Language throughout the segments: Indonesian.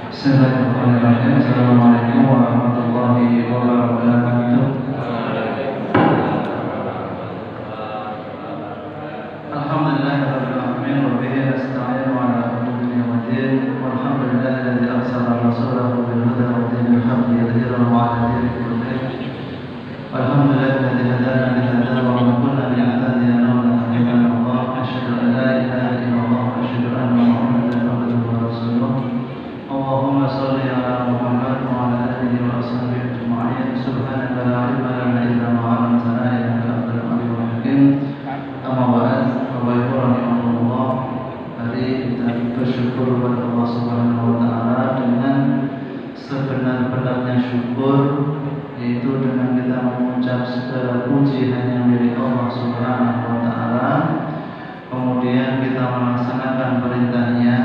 Bismillahirrahmanirrahim. Assalamualaikum warahmatullahi wabarakatuh. Alhamdulillahirabbil alamin wa bihi nasta'in wa ala umuri waddin. Walhamdulillahilladzi arsala rasulahu bil huda wa dinil haqqi yudhhirahu 'ala dini kullih. Alhamdulillahilladzi hadana li hadha wa ma kunna linahtadiya lawla an hadana Allah. Asyhadu an la ilaha illallah wa asyhadu anna Muhammadan abduhu wa rasuluh. Allahumma shalli ala Muhammad wa ala alihi wa ashabihi ajma'in. Subhanaka la ilma lana illa ma 'allamtana innaka antal alimul hakim. Amma ba'd, Bapak Ibu rahimakumullah. Mari kita bersyukur kepada Allah Subhanahu wa taala dengan sebenar-benarnya syukur, yaitu dengan kita mengucap segala puji hanya milik Allah Subhanahu wa taala. Kemudian kita melaksanakan perintahnya,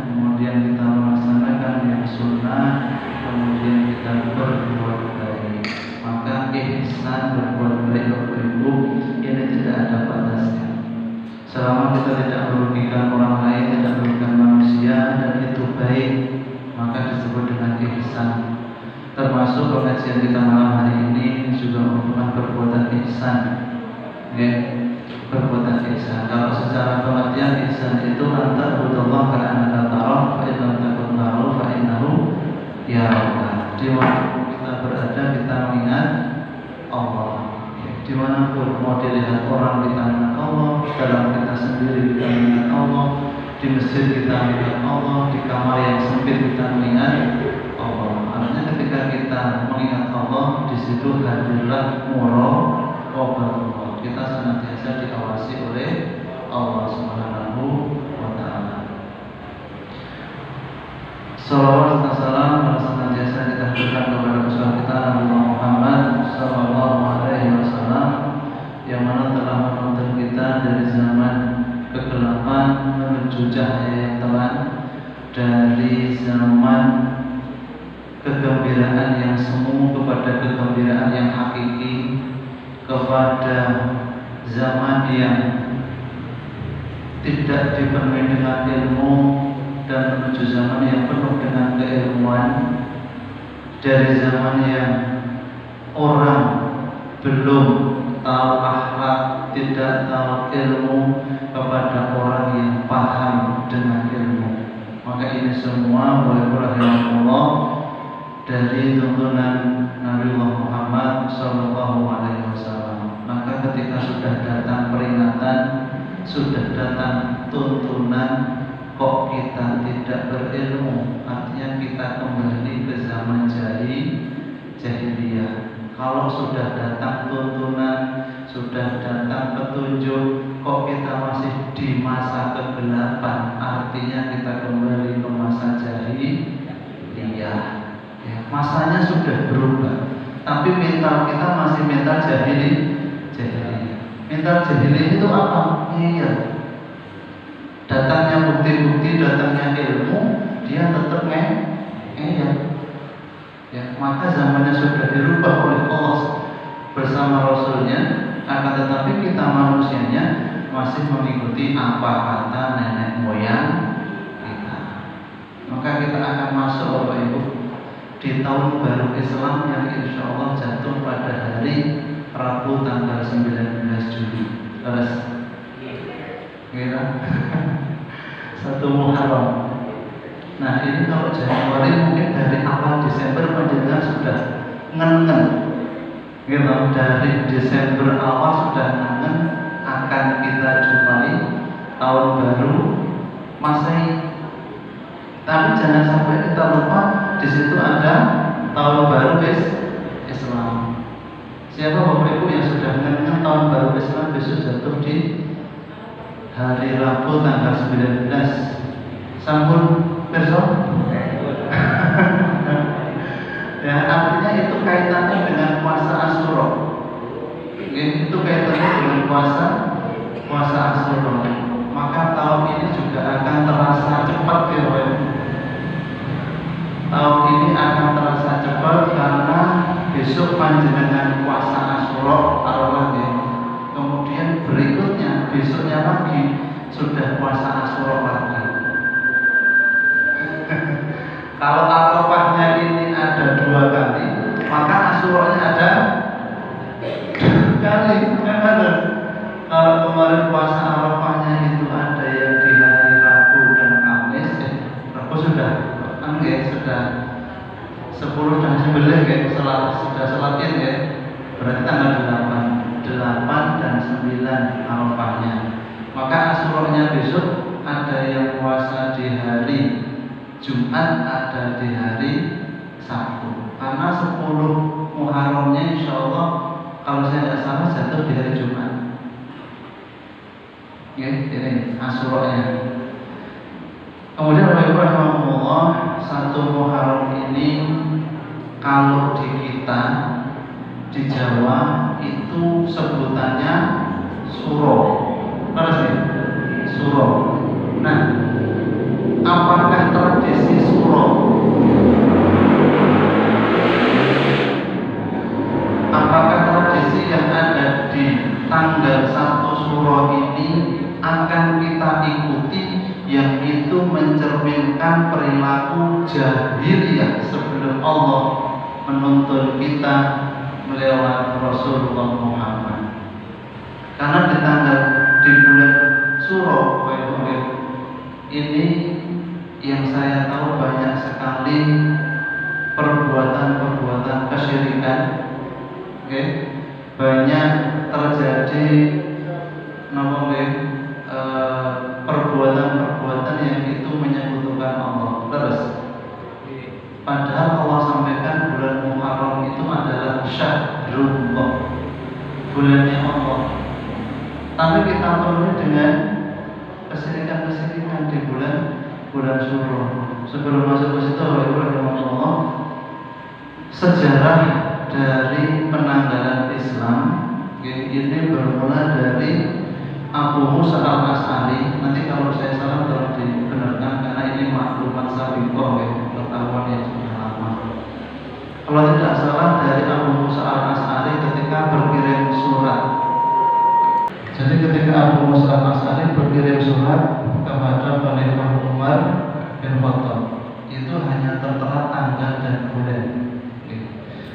kemudian kita melaksanakan yang sunnah, kemudian kita berbuat baik. Maka ihsan berbuat baik Bapak Ibu ini tidak ada batasnya. Selama kita tidak merugikan orang lain, tidak merugikan manusia, dan itu baik, maka disebut dengan ihsan. Termasuk pengajian kita malam hari ini juga merupakan perbuatan ihsan. Okay? Perbuatan ihsan. Kalau secara pengertian ihsan itu antara Allah ka'annaka tarah fa in lam takun tarahu fa innahu yaraka. Di mana kita berada kita mengingat Allah. Dimanapun mau dilihat orang kita mengingat Allah, dalam kita sendiri kita mengingat Allah, di masjid kita mengingat Allah, di kamar yang sempit kita mengingat Allah. Artinya ketika kita mengingat Allah, di situ hadirlah muraqabatullah. Kita senantiasa diawasi oleh Allah Subhanahu wa taala. Salawat dan salam senantiasa kita berikan kepada Rasul kita Nabi Muhammad sallallahu alaihi wasallam, yang mana telah menuntun kita dari zaman kegelapan menuju cahaya yang terang, dari zaman kegembiraan yang semu kepada kegembiraan yang hakiki, kepada zaman yang tidak dipenuhi dengan ilmu dan menuju zaman yang penuh dengan keilmuan, dari zaman yang orang belum tahu akhlak, tidak tahu ilmu, kepada orang yang paham dengan ilmu. Maka ini semua rahimahullah dari tuntunan Nabi Muhammad sallallahu alaihi wasallam. Maka ketika sudah datang peringatan, sudah datang tuntunan, kok kita tidak berilmu, artinya kita kembali ke zaman jahiliyah. Kalau sudah datang tuntunan, sudah datang petunjuk, kok kita masih di masa kegelapan, artinya kita kembali ke masa jahiliyah. Masanya sudah berubah, tapi mental kita masih mental jahiliyah. Mental jahiliyah itu apa? Iya. Datangnya bukti-bukti, datangnya ilmu, dia tetap iya. Ya, maka zamannya sudah dirubah oleh Allah bersama Rasulnya, akan tetapi kita manusianya masih mengikuti apa kata nenek moyang kita. Maka kita akan masuk Bapak Ibu di tahun baru Islam yang insya Allah jatuh pada hari Rabu tanggal 19 Juli. Terus kira 1 Muharram. Nah ini kalau Januari mungkin dari awal Desember menjelang sudah ngen-ngen gitu. Dari Desember awal sudah ngen akan kita jumpai tahun baru Masehi. Tapi jangan sampai kita lupa di situ ada tahun baru Islam. Siapa Bapak Ibu yang sudah ngen-ngen tahun baru Islam besok jatuh di hari Rabu tanggal 19? Sampun besok? Ya, artinya itu kaitannya dengan puasa Asyura. Itu kaitannya dengan puasa Asyura. Maka tahun ini juga akan terasa cepat ya Bapak Ibu. Tahun ini akan terasa cepat karena besok panjenengan puasa Asyura taruhlah ya. Kemudian berikutnya besoknya lagi sudah puasa Asyura lagi. Kalau Arafahnya ini ada 2 kali, maka Asyuranya ada 2 kali. Kan ada. Kalau kemarin puasa Arafahnya itu ada yang di hari Rabu dan Kamis, Rabu sudah sudah 10 dan 9 sudah sholat Id ya. Berarti tanggal 8 dan 9 Arafahnya. Maka Asyuranya besok ada yang puasa di hari Jumat, ada di hari Sabtu. Karena 10 Muharramnya insya Allah kalau saya tidak salah jatuh di hari Jumat. Ya, ini Asyuranya. Kemudian rahimahullah, 1 Muharram ini kalau di kita di Jawa itu sebutannya Suro. Terus nih, Suro. Nah, apakah tradisi Suro? Apakah tradisi yang ada di tanggal 1 Suro ini akan kita ikuti, yang itu mencerminkan perilaku jahiliyah sebelum Allah menuntun kita melewati Rasulullah Muhammad? Karena di bulan Suro ini yang saya tahu banyak sekali perbuatan-perbuatan kesyirikan, banyak terjadi perbuatan-perbuatan yang itu menyekutukan Allah. Terus padahal Allah sampaikan bulan Muharram itu adalah syahrullah, bulannya Allah. Tapi kita penuhi dengan kesyirikan di bulan Suro. Sebelum masuk ke situ, Allah, sejarah dari penanggalan Islam ini bermula dari Abu Musa al-Asy'ari. Nanti kalau saya salah tolong dibenarkan karena ini maklumat sabiqah, pengetahuan yang sudah lama. Kalau tidak salah dari Abu Musa al-Asy'ari ketika berkirim surat. Jadi ketika Abu Musa al-Asy'ari berkirim surat kepada Khalifah Umar bin Khattab, itu hanya tertera tanggal dan bulan.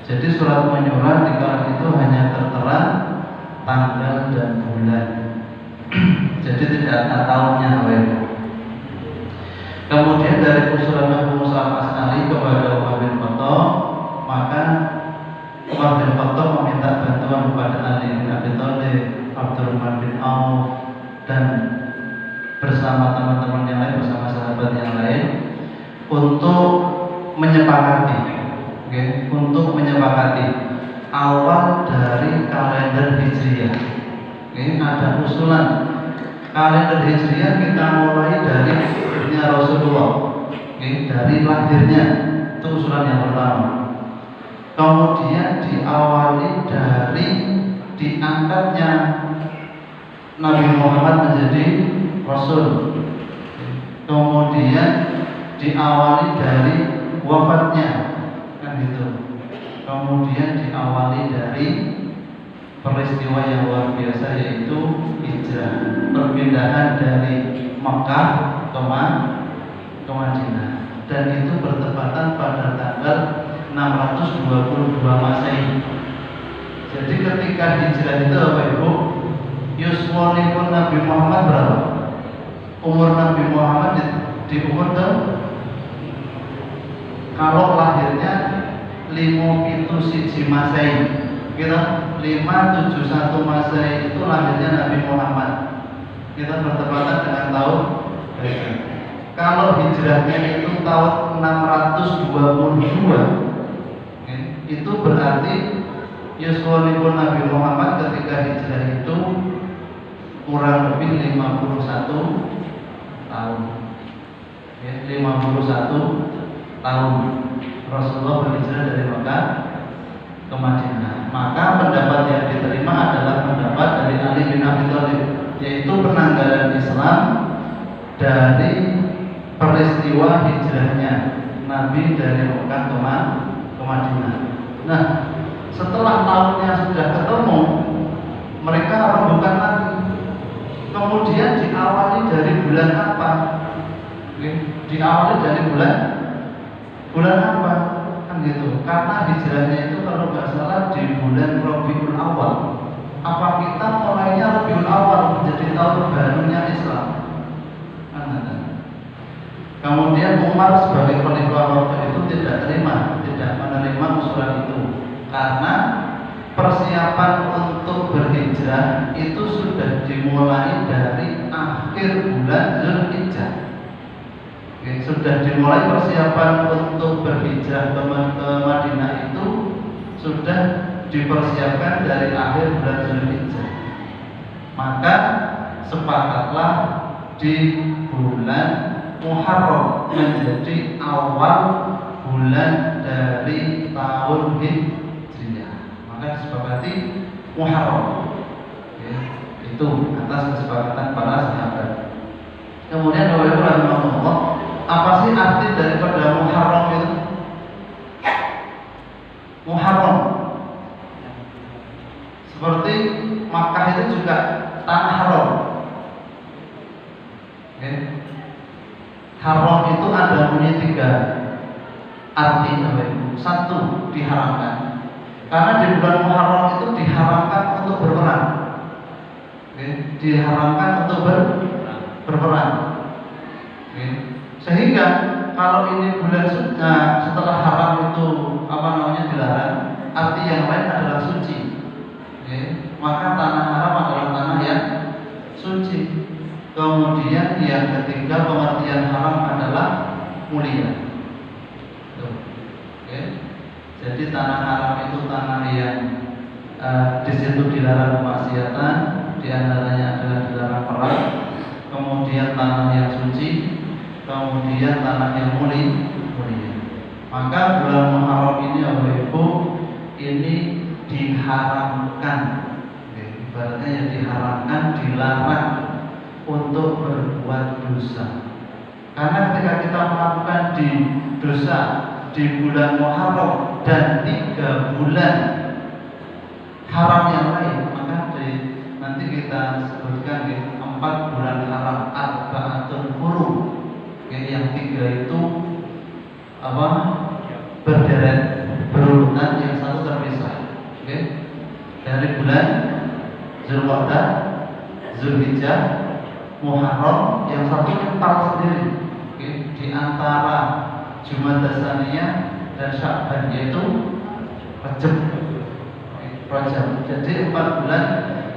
Jadi surat menyurat di kala itu hanya tertera tanggal dan bulan. Jadi tidak ada tahunnya. Kemudian dari usulan Abu Musa al-Asy'ari kepada Umar bin Khattab, maka Umar bin Khattab meminta bantuan kepada Ali bin Abi Thalib, Abdurrahman bin Auf, dan bersama teman-teman yang lain, bersama sahabat yang lain untuk menyepakati awal dari kalender Hijriah. Ini ada usulan kalender Hijriah kita mulai dari lahirnya Rasulullah, dari lahirnya, itu usulan yang pertama. Kemudian diawali dari diangkatnya Nabi Muhammad menjadi Rasul. Kemudian diawali dari wafatnya, kan gitu. Kemudian diawali dari peristiwa yang luar biasa, yaitu hijrah, perpindahan dari Makkah ke Madinah, dan itu bertepatan pada tanggal 622 Masehi. Jadi ketika hijrah itu Bapak Ibu, yuswanipun Nabi Muhammad berapa? Umur Nabi Muhammad di umur ke, kalau lahirnya 571 Masehi, kita 571 Masehi itu lahirnya Nabi Muhammad, kita bertepatan dengan tahun. Kalau hijrahnya itu tahun 622, itu berarti yuswanipun Nabi Muhammad ketika hijrah itu kurang lebih 51 tahun. 51 tahun Rasulullah berhijrah dari Makkah ke Madinah. Maka pendapat yang diterima adalah pendapat dari Ali bin Abi Thalib, yaitu penanggalan Islam dari peristiwa hijrahnya Nabi dari Makkah ke Madinah. Nah, setelah tahunnya sudah ketemu, mereka rembukan lagi. Kemudian diawali dari bulan apa? Diawali dari bulan Bulan apa? Kan gitu. Karena hijrahnya itu kalau nggak salah di bulan Rabiul Awal. Apa kita mulainya Rabiul Awal menjadi tahun barunya Islam? Kemudian Umar sebagai khalifah waktu itu tidak menerima usulan itu karena persiapan untuk berhijrah itu sudah dimulai dari akhir bulan Zulhijjah. Sudah dimulai persiapan untuk berhijrah ke Madinah itu sudah dipersiapkan dari akhir bulan Zulhijjah. Maka sepakatlah di bulan Muharram menjadi awal bulan dari tahun Hijriah. Maka disepakati Muharram. Itu atas kesepakatan para sahabat. Kemudian Bapak Ibu rahimahullah, apa sih arti daripada Muharram itu? Muharram seperti Makkah itu juga tanah haram. Haram itu ada punya 3 arti. Satu, diharamkan. Karena di bulan Muharram itu diharamkan untuk berperang. Diharamkan untuk berperang. Sehingga kalau ini bulan setelah haram itu dilarang, arti yang lain adalah suci. Maka tanah haram adalah tanah yang suci. Kemudian yang ketiga, pengertian haram adalah mulia. Jadi tanah haram itu tanah yang di situ dilarang kemaksiatan, di antaranya adalah dilarang perang. Kemudian tanah yang suci, kemudian tanah yang mulia. Maka bulan Muharram ini Bapak Ibu ini diharamkan. Ibaratnya yang diharamkan, dilarang untuk berbuat dosa. Karena ketika kita melakukan dosa di bulan Muharram dan 3 bulan haram yang lain, maka nanti kita sebutkan 4 bulan haram, arba'atun hurum. Yang 3 itu berderet berurutan, yang 1 terpisah. Dari bulan Zulqa'dah, Zulhijjah, Muharram, yang 1 kental sendiri. Di antara Jumadah Tsaniyah dan Sya'ban, yaitu Rajab. Jadi 4 bulan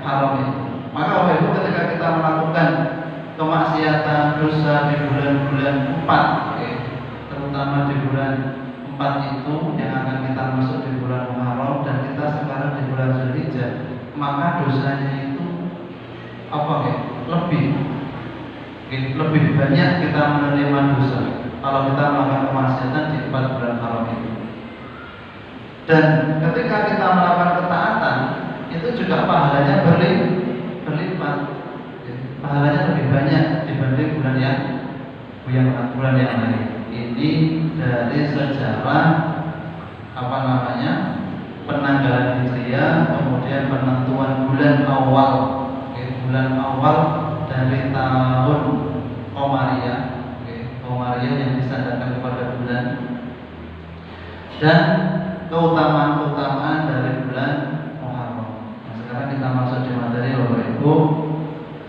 haram itu. Maka Bapak Ibu, ketika kita melakukan kemaksiatan dosa di bulan-bulan 4, terutama di bulan 4 itu yang akan kita masuk di bulan Muharram, dan kita sekarang di bulan Zulhijjah, maka dosanya itu lebih banyak kita menerima dosa kalau kita melakukan kemaksiatan di 4 bulan haram itu. Dan ketika kita melakukan ketaatan, itu juga pahalanya berlipat. Pahalanya lebih banyak dibanding bulan yang lain. Ini dari sejarah penanggalan Hijriah, kemudian penentuan bulan awal dari tahun Qamariyah, yang disandarkan kepada bulan, dan keutamaan dari bulan Muharram. Sekarang kita masuk di materi Bapak Ibu.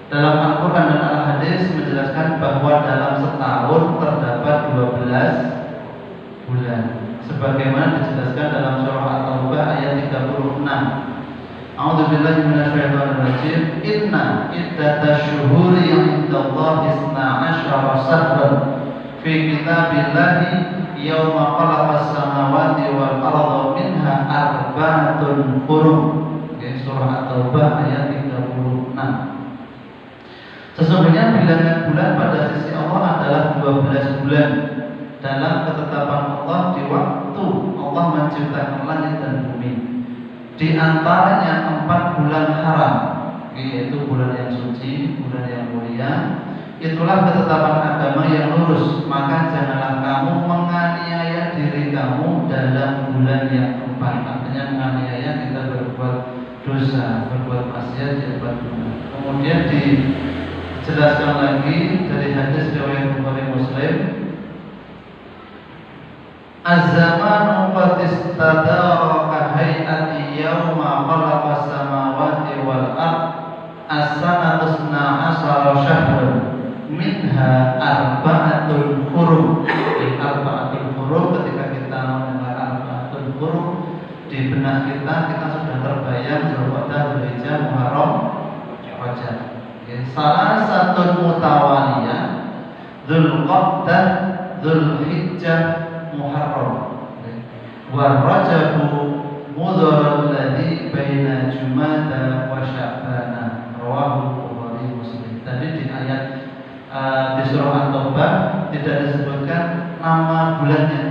Dalam Al-Quran dan Al-Hadis menjelaskan bahwa dalam setahun terdapat 12 bulan, sebagaimana dijelaskan dalam surah At-Taubah ayat 36. A'udzubillahi minasyaitonirrajim. Inna iddatasyuhuri 'indallahi 12 syahran fi kitabillahi yauma khalaqas samawati wal arda minha arba'atun hurum. Surah At-Taubah ayat 36. Sesungguhnya bilangan bulan pada sisi Allah adalah 12 bulan dalam ketetapan Allah di waktu Allah menciptakan langit dan bumi. Di antaranya 4 bulan haram, yaitu bulan yang suci, bulan yang mulia. Itulah ketetapan agama yang lurus. Maka janganlah kamu menganiaya diri kamu dalam bulan yang 4. Artinya menganiaya kita berbuat dosa, berbuat maksiat di 4 bulan. Kemudian dijelaskan lagi dari hadis riwayat Bukhari Muslim, Az-zamanu qad istadara ka hay'ati yawma khalaqa samawati wal ard. As-sanatu isna asyara syahran minha arba'atul hurum. Arba'atul hurum, ketika kita mendengar arba'atul hurum, di benak kita sudah terbayang Zulqa'dah, Dzulhijjah, Muharram, Rajab. Salah satu mutawaliyah, Zulqa'dah, Dzulhijjah, Muharram. Wa Rajabu mudhar alladhi baina Jumada wa Sya'bana. Rawahu Bukhari Muslim. Tadi di ayat di surah At-Taubah tidak disebutkan nama bulannya.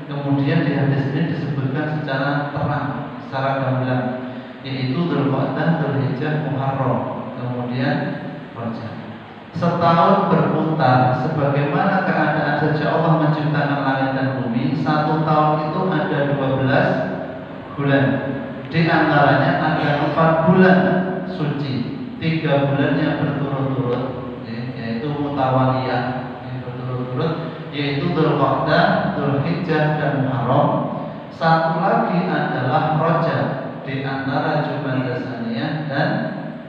Kemudian di hadis ini disebutkan secara terang, secara gamblang, yaitu Dzulqa'dah, Dzulhijjah, Muharram, kemudian Rajab. Setahun berputar sebagaimana keadaan sejak Allah menciptakan langit dan bumi. Satu tahun itu ada 12 bulan. Di antaranya ada 4 bulan suci, 3 bulannya berturut-turut, yaitu mutawaliyah, berturut-turut, yaitu Dzulqa'dah, Dzulhijjah, dan Muharram. Satu lagi adalah Rajab, di antara Jumadah Tsaniyah dan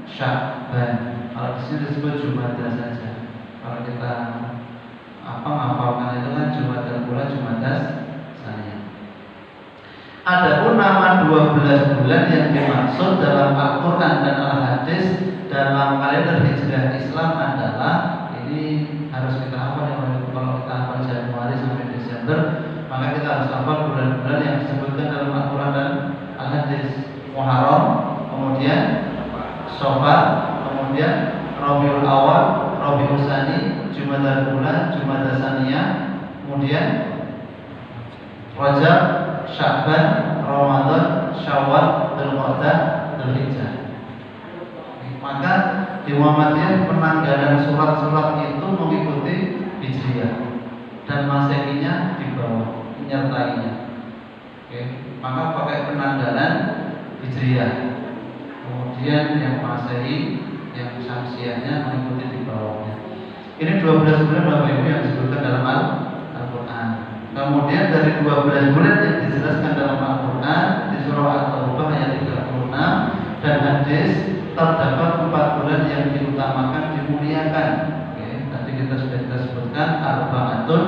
Sya'ban. Kalau di sini disebut Jumadah saja. Kalau kita ngafalkan itu kan Jumadah Ula, Jumadah Tsaniyah. Adapun nama 12 bulan yang dimaksud dalam Al-Quran dan Al-Hadis dalam kalender Hijrah Islam adalah, ini harus kita hafal ya. Kalau kita hafal Januari sampai Desember, maka kita harus hafal bulan-bulan yang disebutkan dalam Al-Quran dan Al-Hadis. Muharram, kemudian Syawal, kemudian Rabiul Awal, Rabiul Tsani, Jumadal Ula, Jumadah Tsaniyah, kemudian Rajab, Sya'ban, Ramadan, Syawal, Dzulqa'dah, Dzulhijjah. Maka di Muhammadiyah penanggalan surat-surat itu mengikuti Hijriah dan Masehinya di bawah, menyertainya. Maka pakai penanggalan Hijriah. Kemudian yang Masehi, yang Syamsiahnya mengikuti di bawahnya. Ini 12 bulan Bapak Ibu yang disebutkan dalam Al-Quran. Kemudian dari 12 bulan yang dijelaskan dalam Al-Quran di surah At-Taubah ayat 36 dan hadis, terdapat 4 bulan yang diutamakan, dimuliakan. Tadi kita sudah sebutkan arba'atun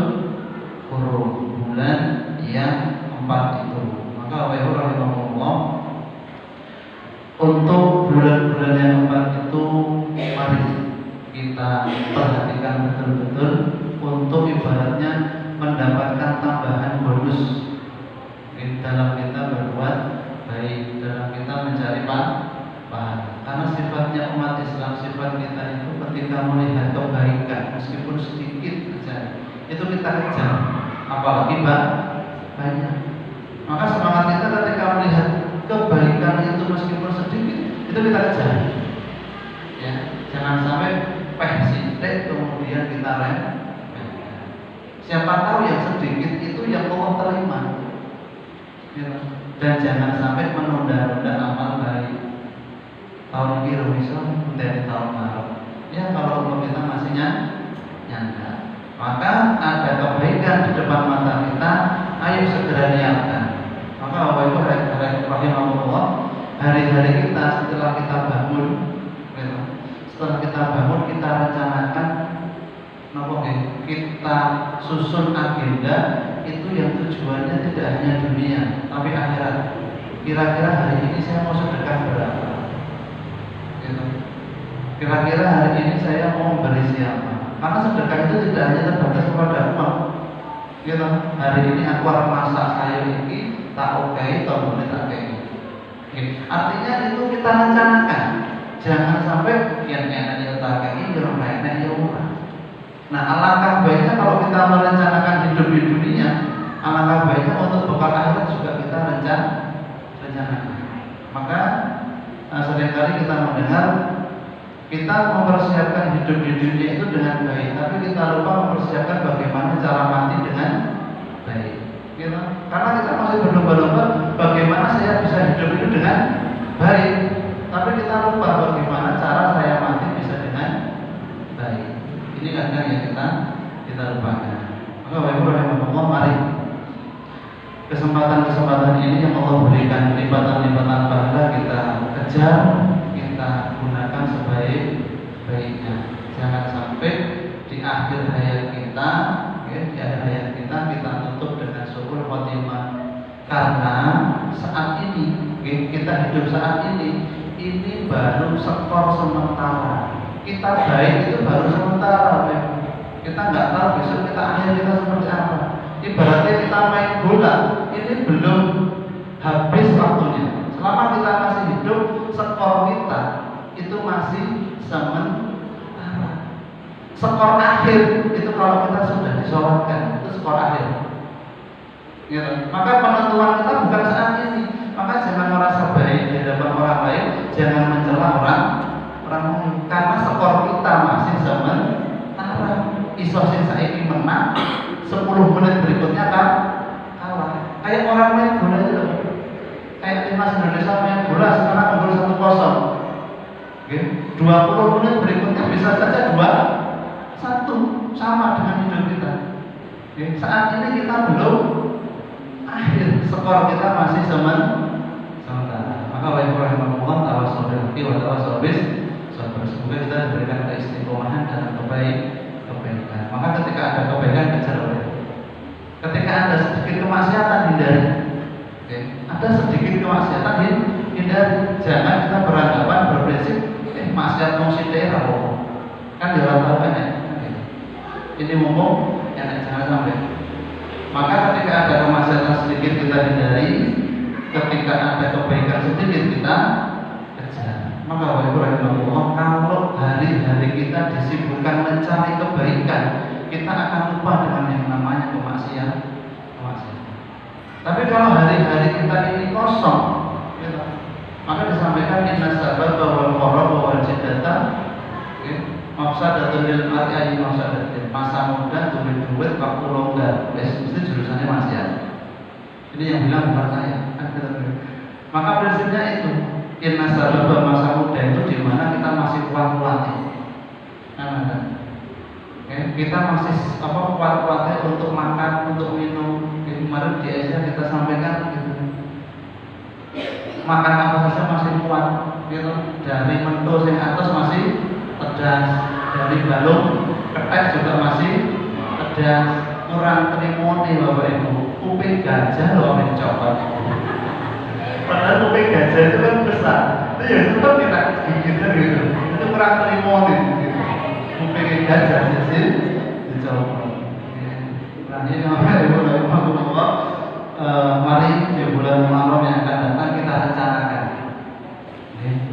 hurum, bulan yang 4 itu. Maka Bapak Ibu rahimahullah, untuk bulan-bulan yang 4 itu mari kita perhatikan betul-betul untuk ibaratnya mendapatkan tambahan bonus dalam kita berbuat baik, dalam kita mencari pahala. Karena sifatnya umat Islam, sifat kita itu ketika melihat kebaikan meskipun sedikit saja, itu kita kejar, apalagi banyak. Maka semangat kita ketika melihat kebaikan itu meskipun sedikit, itu kita kejar. Ya, jangan sampai sidik kemudian kita remehkan. Siapa tahu yang sedikit itu yang Allah terima. Ya. Dan jangan sampai menunda-nunda amal baik. Tahun ini bisa menjadi tahun baru. Ya, kalau Allah kita masih nyangka, maka ada kebaikan di depan mata kita, ayo segera niatkan. Maka Bapak Ibu rahimahullah, hari-hari kita setelah kita bangun, kita rencanakan, kita susun agenda itu yang tujuannya tidak hanya dunia tapi akhirat. Kira-kira hari ini saya mau sedekah berapa? Kira-kira hari ini saya mau memberi siapa? Karena sedekah itu tidak hanya terbatas kepada uang. Hari ini aku harus masak sayur ini, tak oke, tombol tak oke. Artinya itu kita rencanakan. Jangan sampai yang enak yang tak kayak yang enak yang murah. Nah, alangkah baiknya kalau kita merencanakan hidup di dunia, alangkah baiknya untuk bekal akhirat juga kita rencanakan. Maka seringkali kita mendengar kita mempersiapkan hidup di dunia itu dengan baik, tapi kita lupa mempersiapkan bagaimana cara mati dengan baik. Karena kita masih berlomba-lomba bagaimana saya bisa hidup itu dengan baik, tapi kita lupa bagaimana cara saya mati bisa dengan baik. Ini kadang yang kita lupakan. Maka Bapak Ibu rahimahullah, mari kesempatan ini yang Allah berikan lipatan-lipatan pahala kita kejar, kita gunakan sebaik-baiknya. Jangan sampai di akhir hayat kita, di akhir hayat kita tutup dengan syukur khotimah. Karena saat ini, kita hidup saat ini baru skor sementara. Kita baik itu baru sementara, kita nggak tahu besok kita akhir kita seperti apa. Ibaratnya kita main bola, ini belum habis waktunya. Selama kita masih hidup, skor kita itu masih sementara. Skor akhir itu kalau kita sudah disolatkan, itu skor akhir. Gitu. Maka penentuan kita bukan saat ini. Maka jangan merasa baik di hadapan orang lain, jangan mencela orang lain, karena skor kita masih sementara. Iso sing saiki menang, 10 menit berikutnya kan kalah. Kayak orang main bola itu loh. Kayak timnas Indonesia main bola sekarang unggul 1-0. 20 menit berikutnya bisa saja 2-1, sama dengan hidup kita. Saat ini kita belum akhir, skor kita masih sementara. Maka wahai rahimahullah, tawassul bil haqqi wa tawassul bis sabr. Semoga kita diberikan keistiqomahan dan kebaikan. Maka ketika ada kebaikan kejar. Ketika ada sedikit kemaksiatan hindari. Ada sedikit kemaksiatan hindari. Jangan kita beranggapan berprinsip maksiat konsidera kan dilakukan ya. Ini mumpung yang jangan sampai. Maka ketika ada kemaksiatan sedikit kita hindari, ketika ada kebaikan sedikit kita kejar. Maka wahai rahimahullah, kalau hari-hari kita disibukkan mencari kebaikan, kita akan lupa dengan yang namanya kemaksiatan. Tapi kalau hari-hari kita ini kosong, maka disampaikan inna sababa wal qaraba wal jiddata mafsadatun lil mar'i ayyi mafsadatin. Masa muda duit waktu longgar. Mesti jurusannya maksiat. Ini yang bilang bukan saya. Maka prinsipnya itu inna sababa masa muda itu di mana kita masih kuat-kuatnya. Kita masih kuat-kuatnya untuk makan, untuk minum. Kemarin di Asia kita sampaikan gitu. Makan apa saja masih kuat, gitu. Dari mentos yang atas masih pedas, dari balung ketek juga masih pedas. Kurang trimoni bapak ibu, kuping gajah loh yang coklat. Padahal kuping gajah itu kan besar, itu ya tetap kita gigitnya gitu. Itu kurang trimoni, gitu. Kuping gajah sih dicoklat. Nah ini bapak ibu rahimahullah. Mari di bulan Muharram yang akan datang kita rencanakan.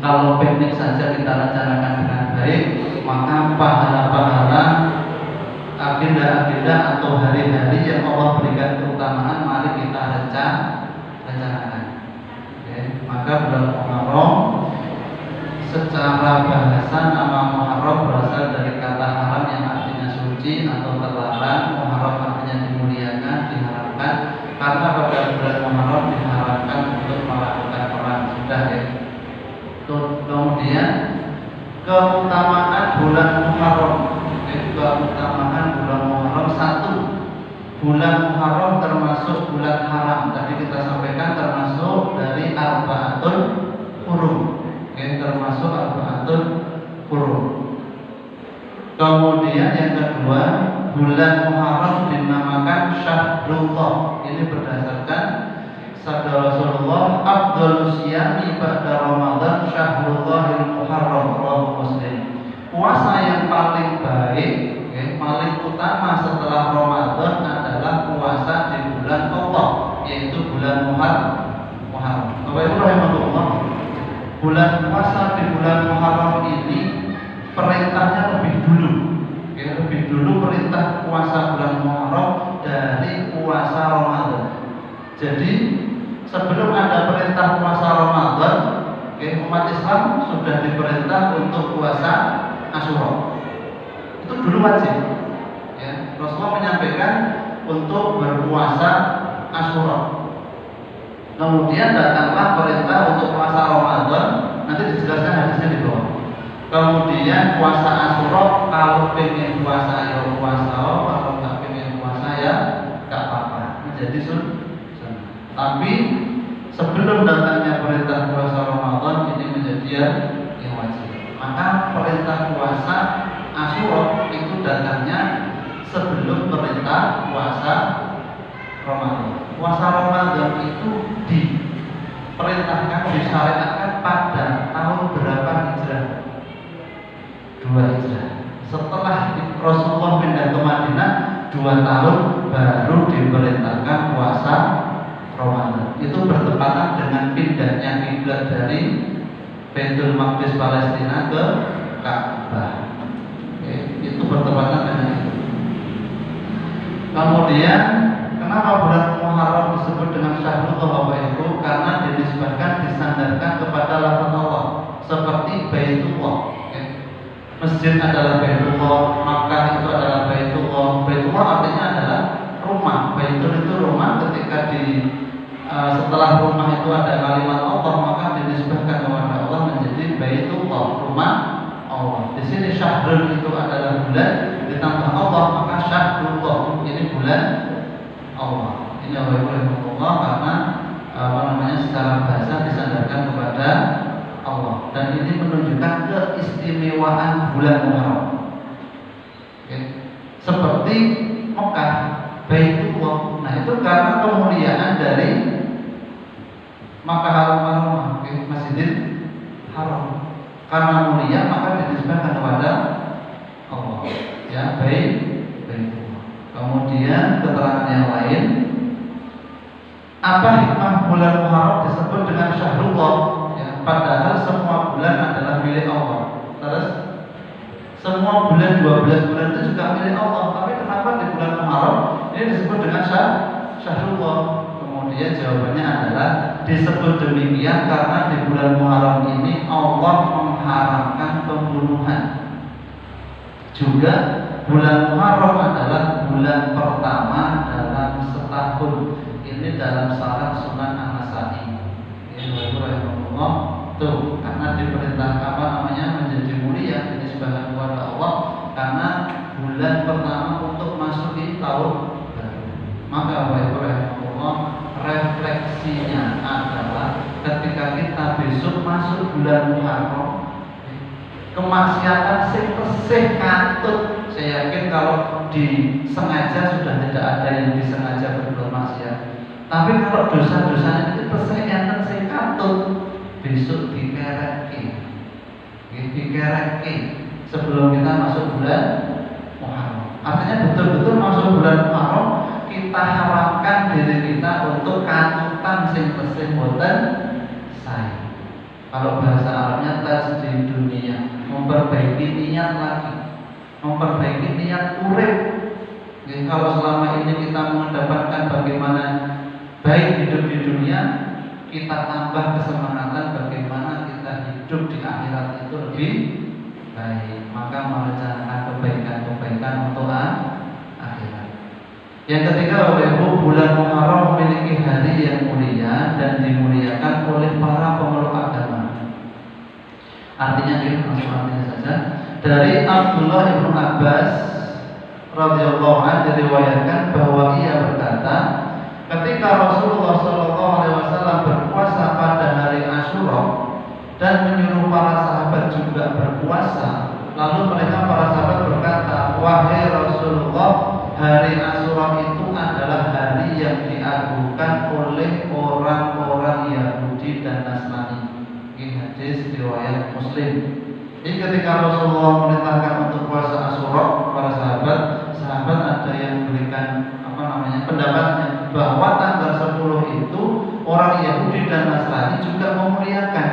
Kalau piknik saja kita rencanakan dengan baik, maka pahala-pahala, agenda-agenda atau hari-hari yang Allah berikan keutamaan, mari kita rencanakan. Maka bulan Muharram secara bahasa nama Muharram berasal dari kata haram yang artinya suci atau terlarang. Muharram artinya dimuliakan, diharapkan. Karena pada bulan Muharram diharapkan untuk melakukan perang. Sudah ya. Kemudian keutamaan bulan Muharram. Keutamaan bulan Muharram, 1. Bulan Muharram termasuk bulan haram. Tadi kita sampaikan termasuk dari arba'atul hurum. Termasuk arba'atul hurum. Kemudian yang kedua, bulan Muharram dinamakan Syahrullah. Ini berdasarkan sabda Rasulullah, afdhalus siyami ba'da Ramadan Syahrullahil Muharram, rawahu Muslim. Puasa yang paling baik, paling utama setelah Ramadan adalah puasa di bulan Allah, yaitu bulan Muharram. Bapak Ibu rahimahullah, bulan puasa di bulan Muharram ini perintahnya lebih dulu. Lebih dulu perintah puasa bulan Muharram dari puasa Ramadan. Jadi sebelum ada perintah puasa Ramadan, umat Islam sudah diperintah untuk puasa Asyura. Itu dulu wajib. Rasulullah menyampaikan untuk berpuasa Asyura. Kemudian datanglah perintah untuk puasa Ramadan. Nanti dijelaskan hadisnya di bawah. Kemudian puasa Asyura, kalau pengen puasa ya puasa, kalau nggak pengen puasa ya nggak apa-apa. Menjadi sunnah. Tapi sebelum datangnya perintah puasa Ramadan ini menjadi yang wajib. Maka perintah puasa Asyura itu datangnya sebelum perintah puasa Ramadan. Puasa Ramadan itu diperintahkan, disyariatkan pada tahun berapa Hijrah? 2 Hijrah. Setelah Rasulullah pindah ke Madinah 2 tahun baru diperintahkan puasa Ramadan. Itu bertepatan dengan pindahnya kiblat dari Baitul Maqdis Palestina ke Ka'bah. Itu bertepatan dengan itu. Kemudian kenapa bulan Muharram disebut dengan Syahrullah Bapak Ibu? Karena dinisbahkan, disandarkan kepada lafaz Allah seperti Baitullah. Masjid adalah Baitullah, Makkah itu adalah Baitullah. Baitullah artinya adalah rumah. Baitul itu rumah. Ketika setelah rumah itu ada kalimat Allah, maka dinisbahkan kepada Allah menjadi Baitullah, rumah Allah. Di sini Syahrul itu adalah bulan, ditambah Allah maka Syahrullah, ini bulan Allah. Ini Allah karena secara bahasa disandarkan kepada Allah, dan ini menunjukkan keistimewaan bulan Muharram. Seperti Mekah, Baitullah. Nah itu karena kemuliaan dari Makkah Al-Mukarramah, Masjidil Haram. Karena mulia maka dinisbahkan kepada Allah. Ya, Baitullah. Kemudian keterangan yang lain, apa hikmah bulan Muharram disebut dengan Syahrullah? Padahal semua bulan adalah milik Allah. Terus semua bulan 12 bulan itu juga milik Allah. Tapi kenapa di bulan Muharram ini disebut dengan Syahrullah? Kemudian jawabannya adalah disebut demikian karena di bulan Muharram ini Allah mengharamkan pembunuhan. Juga bulan Muharram adalah bulan pertama dalam setahun. Ini dalam syarat Sunan An-Nasa'i. Tuh, karena diperintah menjadi mulia, dinisbahkan kepada Allah karena bulan pertama untuk masuk di tahun baru. Maka Allah, refleksinya adalah ketika kita besok masuk bulan Muharram, kemaksiatan sing katut. Saya yakin kalau disengaja sudah tidak ada yang disengaja berbuat maksiat. Tapi kalau dosa-dosanya itu tersenyatan sing katut, besok dikereki sebelum kita masuk bulan Muharram. Artinya betul-betul masuk bulan Muharram kita harapkan diri kita untuk katutan sing tesih boten sae. Kalau bahasa Arabnya tajdid dunia, memperbaiki niat lagi, memperbaiki niat urip. Jadi kalau selama ini kita mendapatkan bagaimana baik hidup di dunia, kita tambah kesemangatan bagaimana kita hidup di akhirat itu lebih baik. Maka merencanakan kebaikan-kebaikan untuk akhirat. Yang ketiga, Bapak Ibu, bulan Muharram memiliki hari yang mulia dan dimuliakan oleh para pemeluk agama. Artinya ini langsung artinya saja. Dari Abdullah bin Abbas radhiyallahu anhu diriwayatkan bahwa ia berkata, ketika Rasulullah SAW berpuasa pada hari Asyura dan menyuruh para sahabat juga berpuasa, lalu mereka para sahabat berkata, wahai Rasulullah, hari Asyura itu adalah hari yang diagungkan oleh orang-orang Yahudi dan Nasrani. Ini hadis riwayat Muslim. Ini ketika Rasulullah memerintahkan untuk puasa Asyura, para sahabat ada yang memberikan pendapatnya bahwa tanggal 10 itu orang Yahudi dan Nasrani juga memuliakan.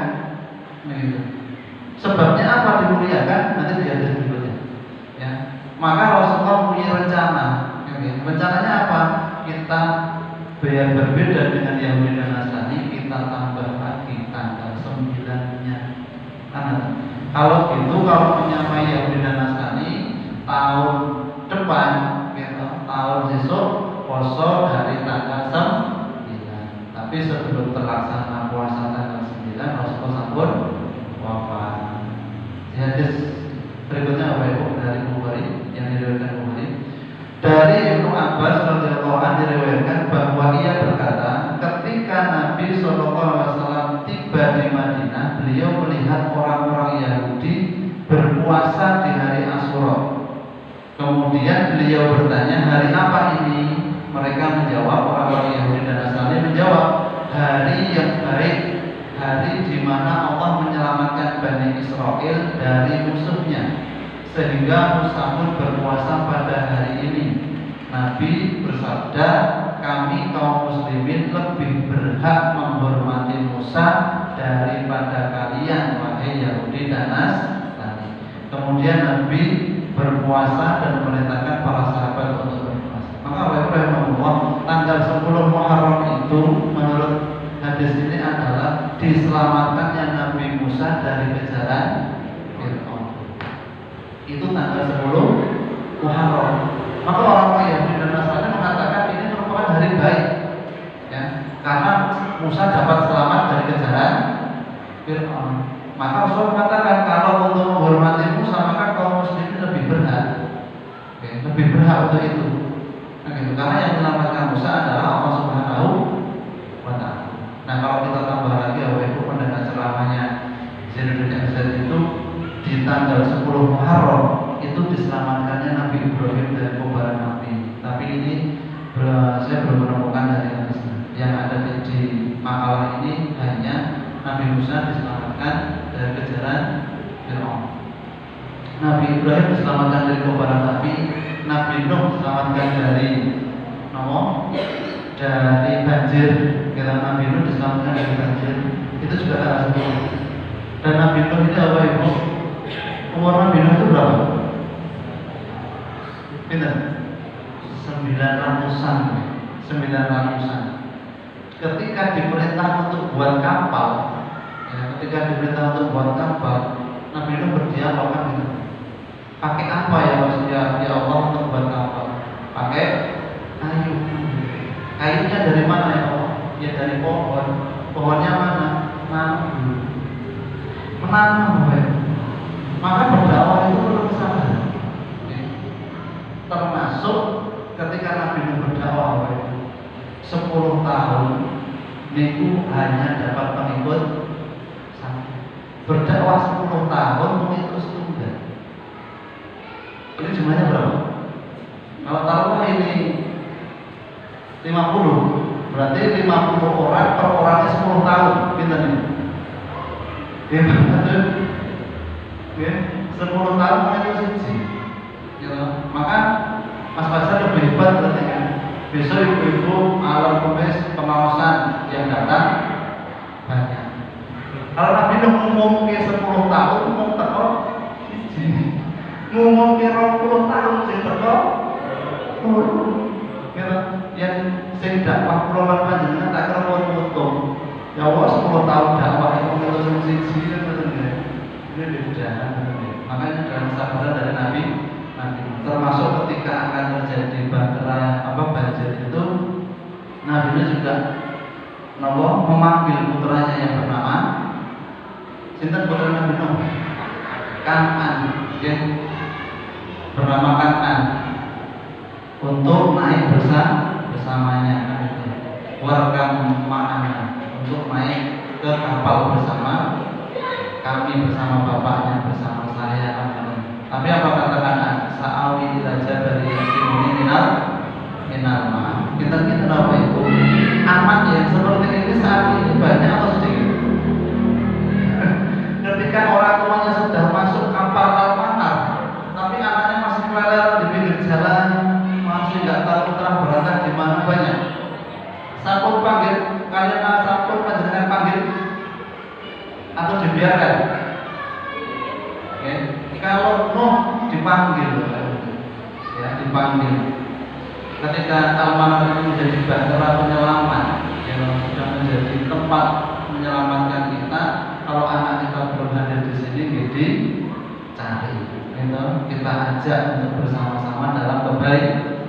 Sebabnya apa dimuliakan? Nanti di hadis berikutnya. Ya. Maka Rasulullah punya rencana. Rencananya apa? Kita biar berbeda dengan Yahudi dan Nasrani, kita tambah lagi tanggal 9-nya. Kalau gitu, kalau menyamai Yahudi dan Nasrani tahun depan, tahun besok poso hari tanggal 9. Tapi sebelum terlaksana puasa tanggal 9, Rasulullah sampun wafat. Di hadis berikutnya Bapak Ibu dari Bukhari yang diriwayatkan Bukhari, dari Ibnu Abbas radhiyallahu anhu diriwayatkan bahwa ia berkata, ketika Kemudian beliau bertanya, hari apa ini? Mereka menjawab, orang-orang Yahudi dan Nasrani menjawab, hari yang baik, hari di mana Allah menyelamatkan Bani Israel dari musuhnya, sehingga Musa pun berpuasa pada hari ini. Nabi bersabda, kami kaum muslimin lebih berhak menghormati Musa daripada kalian, wahai Yahudi dan Nasrani. Kemudian Nabi berpuasa dan memerintahkan para sahabat untuk berpuasa. Maka rahimahullah, tanggal 10 Muharram itu menurut hadis ini adalah diselamatkannya Nabi Musa dari kejaran Fir'aun. Itu tanggal 10 Muharram. Maka orang-orang Yahudi dan Nasrani mengatakan ini merupakan hari baik, ya, karena Musa dapat selamat dari kejaran Fir'aun. Maka Rasul mengatakan kalau untuk menghormati Musa maka kaum muslimin lebih berhak, lebih berhak untuk itu. Karena yang menyelamatkan Musa adalah Allah Subhanahu wa Ta'ala. Nah, kalau kita tambah lagi Ibu mendengar ceramahnya Zainuddin MZ itu di tanggal 10 Muharram itu diselamatkannya Nabi Ibrahim dari kobaran api. Tapi ini saya belum menemukan dari hadisnya. Yang ada di makalah ini hanya Nabi Musa diselamatkan dari kejaran Fir'aun. Nabi Ibrahim diselamatkan dari kobaran api. Nabi Nuh diselamatkan dari banjir. Kita Nabi Nuh diselamatkan dari banjir. Itu juga tanggal 10. Dan Nabi Nuh itu apa Ibu? Umur Nabi Nuh itu berapa? Pinter? 900-an. Ketika diperintah untuk buat kapal, Nabi Nuh berdialog kan gitu. Pakai apa ya maksudnya ya Allah untuk buat kapal? Pakai kayu. Kayunya dari mana ya Allah? Ya dari pohon. Pohonnya mana? Menanam. Maka berdakwah itu perlu kesabaran. Termasuk ketika Nabi Nuh berdakwah 10 tahun niku hanya dapat pengikut satu. Berdakwah 10 tahun pengikut tunggal. Ini jumlahnya berapa? Kalau taruhlah ini 50, berarti 50 orang per orangnya 10 tahun. Pinter nih. Ya, betul. Ya, 10 tahun pengikut siji. Ya, maka Mas Fajar lebih hebat berarti kan. Besok ibu-ibu alam kumis pengawasan yang datang banyak. Kalau Nabi ngomong ke 10 tahun ngomong teko ngomong ke 20 tahun sing teko yang sing dakwah kula lan panjenengan tak kira mutung. Ya Allah 10 tahun dakwah itu ngurus siji betul ya. Ini diudahan. Makanya dalam sabaran dari Nabi termasuk ketika akan terjadi banjir itu Nabi juga memanggil putranya yang bernama sinten putra Nabi Nuh? Kan'an, yang bernama Kan'an untuk naik bersamanya warkam ma'ana untuk naik ke kapal bersama kami, bersama bapaknya, bersama saya. Tapi apa kata Kan'an? Sa'awi ila jabali yasimuni minal ma. Kita apa itu? Aman yang seperti ini saat ini banyak atau sedikit? Ketika orang tuanya sudah masuk kapal al-manar, tapi anaknya masih keleleran di pinggir jalan, masih nggak tahu terang berangkat di mana banyak. Sampun panggil, kalian sampun panjenengan panggil atau dibiarkan? Okay. Kalau Nuh dipanggil, ya dipanggil. Ketika al-manar itu menjadi bahtera penyelamat, yang sudah menjadi tempat menyelamatkan kita. Kalau anak kita belum hadir di sini, jadi cari, gitu. Kita ajak untuk bersama-sama dalam kebaikan.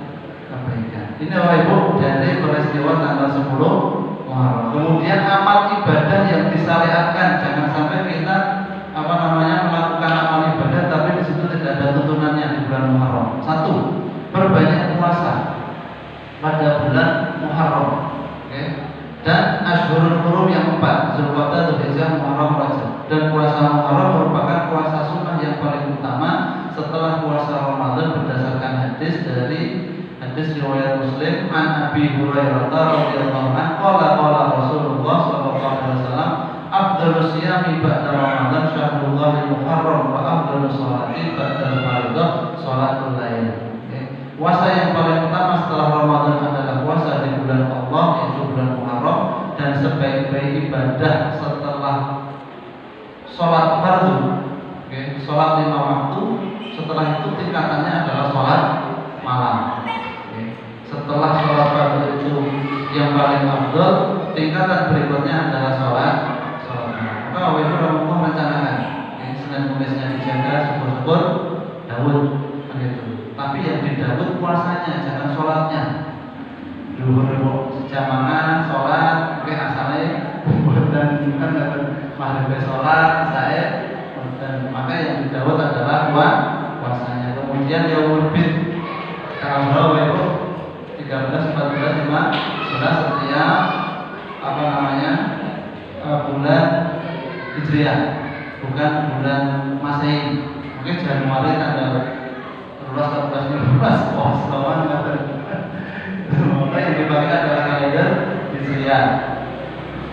Ini Bapak Ibu dari peristiwa tanggal 10 Muharram. Kemudian amal ibadah yang disyariatkan, jangan sampai kita melakukan amal ibadah tapi di situ tidak ada tuntunannya di bulan Muharram. 1. Perbanyak puasa pada bulan Muharram, dan Ashhurul Hurum yang 4, Zulqa'dah, Dzulhijjah, Muharram, Rajab. Dan puasa Muharram merupakan puasa sunnah yang paling utama setelah puasa Ramadan berdasarkan hadis hadis riwayat Muslim an Abi Hurairah radhiyallahu anhu qala Rasulullah sallallahu alaihi wasallam afdhalus siyami ba'da Ramadan syahrul muharram wa afdhalus sholati ba'da fardhu sholatul lail. Puasa yang paling utama setelah Ramadan adalah puasa di bulan Allah, yaitu bulan Muharram, dan sebaik-baik ibadah setelah sholat fardu, sholat 5 waktu. Setelah itu tingkatannya adalah sholat malam. Setelah sholat fardu itu yang paling afdal, tingkatan berikutnya adalah sholat malam. Maka Allah Rasulullah merencanakan Senin Kemisnya dijaga syukur-syukur Daud. Tapi yang di Daud puasanya, jangan sholatnya. Dulu sejamangan sholat, asalnya dan kan maghrib sholat, saya dan maka yang di Daud adalah puasanya. Kemudian Yaumul Bid tanggal berapa? 13, 14, 15 setiap bulan Hijriah, bukan bulan Masehi. Mungkin Januari tanggal 14 lawan maka yang dipakai adalah kalender Hijriah.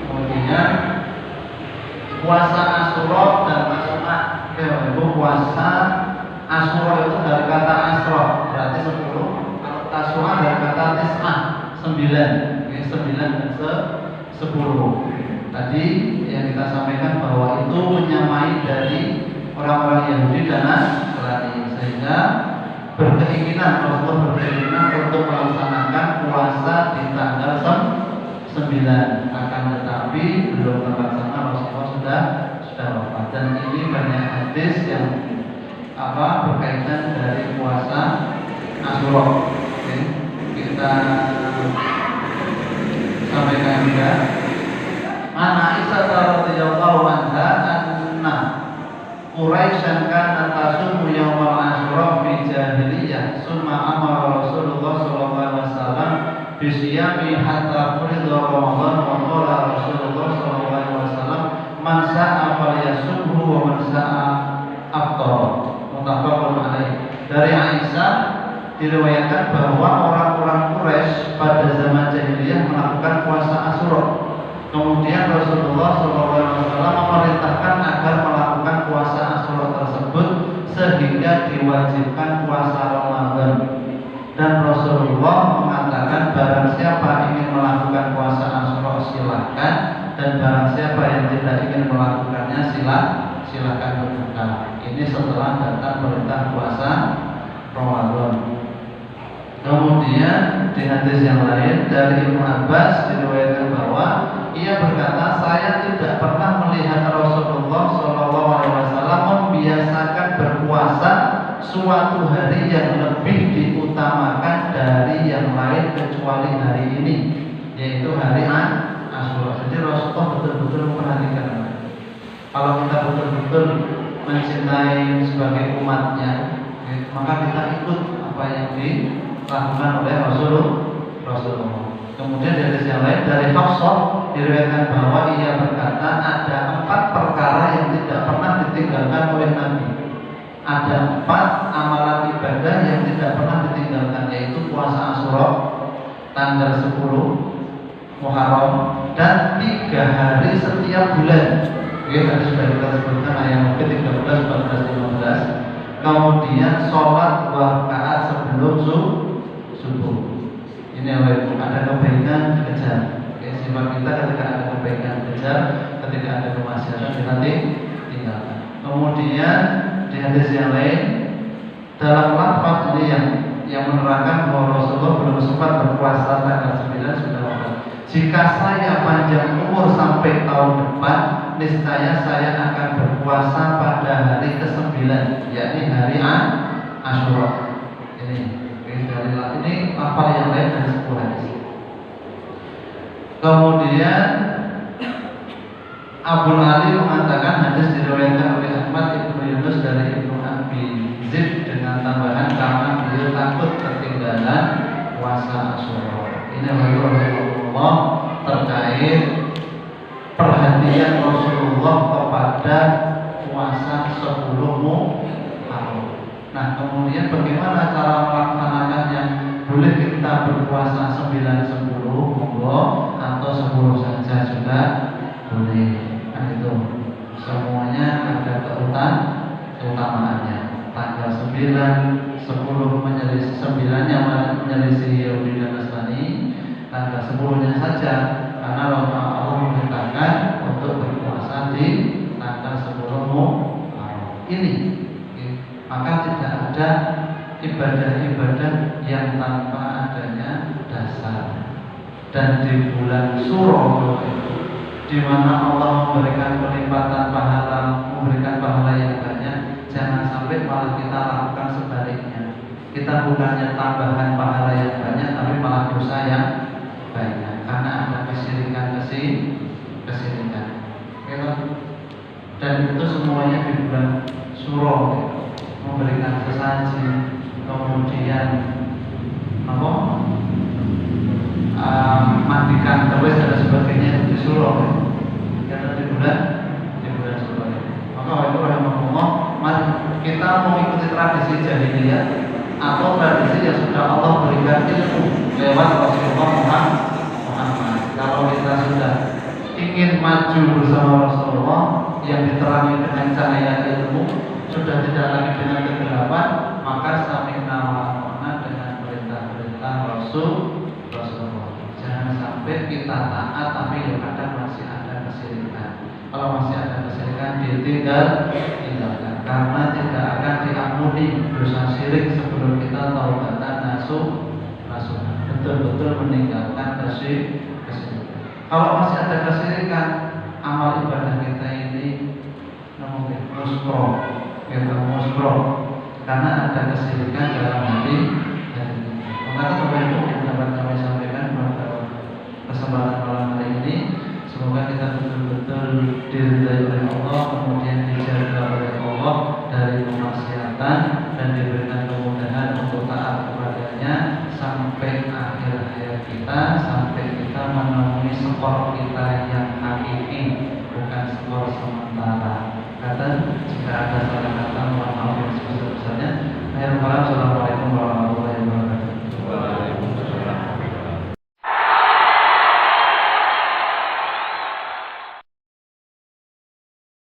Kemudian puasa Asyura dan Tasyrik. Itu puasa Asyura itu dari kata Asra berarti 10. Kalau Tasyrik dari kata Tis'ah 9. 9 dan 10. Tadi yang kita sampaikan bahwa itu menyamai dari orang-orang Yahudi dan Nasrani, sehingga Rasulullah berkeinginan untuk melaksanakan puasa di tanggal 9, akan tetapi belum terlaksana. Rasulullah sudah wafat. Dan ini banyak hadis yang berkaitan dari puasa Asyura. Kita sampaikan juga Ana Aisyah radhiyallahu anha anna Quraisyan kana tasumu yaumal Asyura fi jahiliyah summa amara Rasulullah sallallahu alaihi wasallam bi siyami hatta furida Ramadan wa qala Rasulullah sallallahu alaihi wasallam man sa'a falyasumhu wa man sa'a afṭara. Muttafaqun alaih. Dari Aisyah diriwayatkan bahwa orang-orang Quraisy pada zaman jahiliyah melakukan puasa Asyura. Kemudian Rasulullah SAW memerintahkan agar melakukan puasa Asyura tersebut sehingga diwajibkan puasa Ramadan. Dan Rasulullah mengatakan barang siapa ingin melakukan puasa Asyura silakan, dan barang siapa yang tidak ingin melakukannya silakan berbuka. Ini setelah datang perintah puasa Ramadan. Kemudian di hadis yang lain dari Ibnu Abbas diriwayatkan bahwa ia berkata, saya tidak pernah melihat Rasulullah SAW membiasakan berpuasa suatu hari yang lebih diutamakan dari yang lain kecuali hari ini, yaitu hari Asyura. Jadi Rasulullah betul-betul memperhatikan. Kalau kita betul-betul mencintai sebagai umatnya, maka kita ikut apa yang dilakukan oleh Rasulullah. Kemudian dari yang lain dari Hafsah diriwayatkan bahwa ia berkata ada 4 perkara yang tidak pernah ditinggalkan oleh Nabi. Ada 4 amalan ibadah yang tidak pernah ditinggalkan, yaitu puasa Asyura tanggal 10 Muharram dan 3 hari setiap bulan. Tadi sudah kita sebutkan ayat 13, 14, 15. Kemudian sholat 2 rakaat sebelum subuh. Ini ada kebaikan dikejar. Sifat kita ketika ada kebaikan dikejar, ketika ada kemaksiatan kita tinggalkan. Kemudian di hadis yang lain dalam lafaz ini yang menerangkan bahwa Rasulullah belum sempat berpuasa tanggal 9 sudah wafat. Jika saya panjang umur sampai tahun depan, niscaya saya akan berpuasa pada hari ke-9, yakni hari Asyura. Ini lafaz yang lain dari sebuah hadis. Kemudian Abu Ali mengatakan hadis diriwayatkan oleh Ahmad Ibnu Yunus dari Ibnu Abi Zaid dengan tambahan karena beliau takut ketinggalan puasa Asyura. Ini Rasulullah terkait perhatian Rasulullah kepada puasa 10 Muharram. Nah, kemudian bagaimana cara melaksanakan 9-10 monggo, atau 10 saja juga boleh. Kan itu semuanya ada keutamaannya. Tanggal 9, 10 menyelisih 9-nya menyelisih Yahudi dan Nasrani, tanggal 10-nya saja karena Allah memerintahkan untuk berpuasa di tanggal 10 Muharram ini. Maka tidak ada ibadah-ibadah yang tanpa adanya dasar. Dan di bulan Suro di mana Allah memberikan peningkatan pahala, memberikan pahala yang banyak, jangan sampai malah kita lakukan sebaliknya. Kita bukannya tambahan pahala yang banyak, tapi malah dosa yang banyak karena ada kesirikan. Dan itu semuanya di bulan Suro, memberikan sesaji, kemudian mandikan terus dan sebagainya di Suro, karena di bulan Suro. Maka itu rahimahullah, mari kita mengikuti tradisi jahiliyah atau tradisi yang sudah Allah berikan ilmu lewat Rasulullah Muhammad. Kalau kita sudah ingin maju bersama Rasulullah yang diterangi dengan cahaya ilmu, sudah tidak lagi dengan kegelapan, maka sami'na wa ata'na dengan perintah-perintah Rasulullah. Jangan sampai kita taat tapi yang kadang masih ada kesirikan. Kalau masih ada kesirikan, tinggalkan, karena tidak akan diampuni dosa syirik sebelum kita taubatan nasuh. Betul-betul meninggalkan kesirikan. Kalau masih ada kesirikan, amal ibadah kita ini musbro, karena ada kesirikan dalam hati. Maka Bapak Ibu yang dapat kami sampaikan pada kesempatan malam hari ini, semoga kita betul-betul diridhai oleh Allah, kemudian dijaga oleh Allah dari kemaksiatan dan diberikan kemudahan untuk taat kepadanya sampai akhir hayat kita, sampai kita menemui skor kita yang hakiki, bukan skor sementara. Kata jika ada salah kata, mohon maaf yang sebesar-besarnya. Assalamualaikum warahmatullahi wabarakatuh.